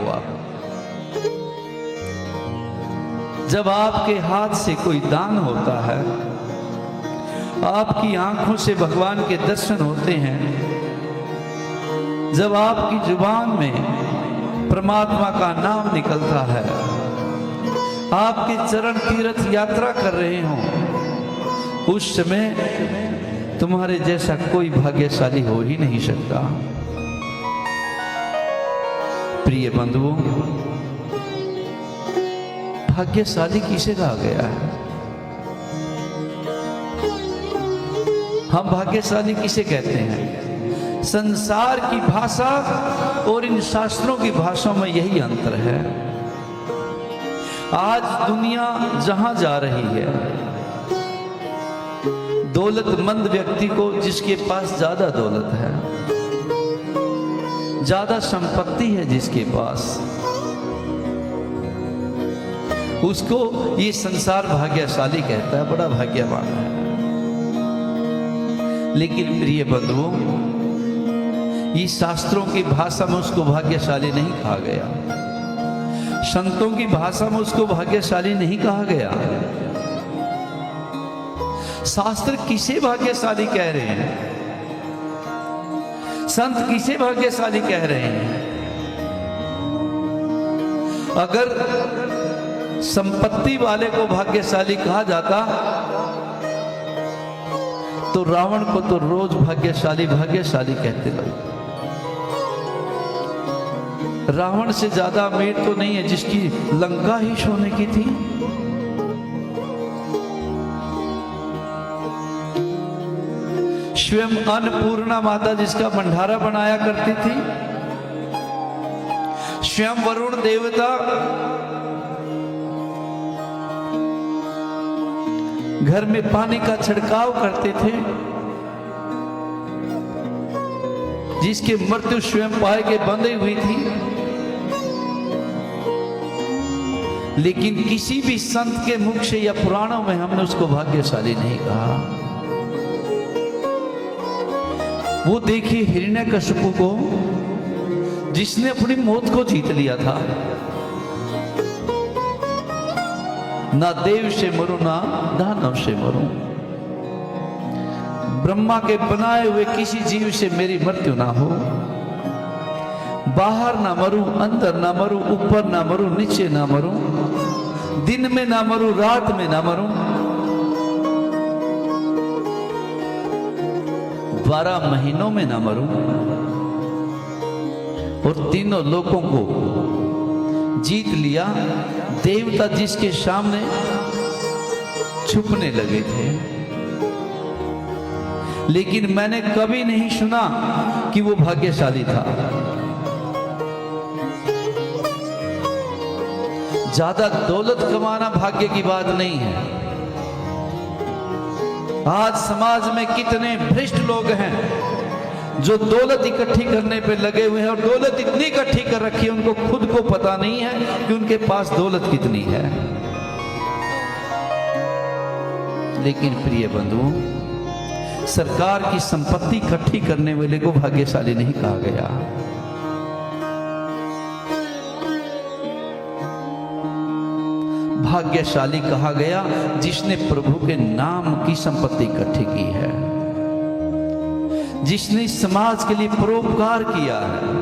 आप। जब आपके हाथ से कोई दान होता है, आपकी आंखों से भगवान के दर्शन होते हैं, जब आपकी जुबान में परमात्मा का नाम निकलता है, आपके चरण तीर्थ यात्रा कर रहे हों, उस समय तुम्हारे जैसा कोई भाग्यशाली हो ही नहीं सकता। प्रिय बंधुओं, भाग्यशाली किसे कहा गया है? हम भाग्यशाली किसे कहते हैं? संसार की भाषा और इन शास्त्रों की भाषा में यही अंतर है। आज दुनिया जहां जा रही है, दौलतमंद व्यक्ति को, जिसके पास ज्यादा दौलत है, ज्यादा संपत्ति है जिसके पास, उसको ये संसार भाग्यशाली कहता है, बड़ा भाग्यवान है। लेकिन प्रिय बंधुओं, ये शास्त्रों की भाषा में उसको भाग्यशाली नहीं कहा गया, संतों की भाषा में उसको भाग्यशाली नहीं कहा गया। शास्त्र किसे भाग्यशाली कह रहे हैं? संत किसे भाग्यशाली कह रहे हैं? अगर संपत्ति वाले को भाग्यशाली कहा जाता तो रावण को तो रोज भाग्यशाली भाग्यशाली कहते लोग। रावण से ज्यादा अमीर तो नहीं है जिसकी लंका ही सोने की थी। स्वयं अन्नपूर्णा माता जिसका भंडारा बनाया करती थी, स्वयं वरुण देवता घर में पानी का छिड़काव करते थे, जिसकी मृत्यु स्वयं पाए के बंधी हुई थी। लेकिन किसी भी संत के मुख से या पुराणों में हमने उसको भाग्यशाली नहीं कहा। वो देखिए हिरण्यकशिपु को, जिसने अपनी मौत को जीत लिया था। ना देव से मरूं ना दानव से मरूं, ब्रह्मा के बनाए हुए किसी जीव से मेरी मृत्यु ना हो। बाहर ना मरूं, अंदर ना मरूं, ऊपर ना मरूं, नीचे ना मरूं, दिन में ना मरूं, रात में ना मरूं, 12 महीनों में ना मरूं, और तीनों लोगों को जीत लिया। देवता जिसके सामने छुपने लगे थे। लेकिन मैंने कभी नहीं सुना कि वो भाग्यशाली था। ज्यादा दौलत कमाना भाग्य की बात नहीं है। आज समाज में कितने भ्रष्ट लोग हैं जो दौलत इकट्ठी करने पे लगे हुए हैं, और दौलत इतनी इकट्ठी कर रखी है उनको खुद को पता नहीं है कि उनके पास दौलत कितनी है। लेकिन प्रिय बंधुओं, सरकार की संपत्ति इकट्ठी करने वाले को भाग्यशाली नहीं कहा गया। भाग्यशाली कहा गया जिसने प्रभु के नाम की संपत्ति इकट्ठी की है, जिसने समाज के लिए परोपकार किया है,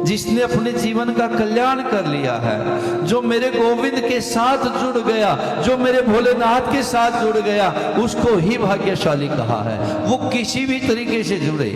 जिसने अपने जीवन का कल्याण कर लिया है, जो मेरे गोविंद के साथ जुड़ गया, जो मेरे भोलेनाथ के साथ जुड़ गया, उसको ही भाग्यशाली कहा है। वो किसी भी तरीके से जुड़े,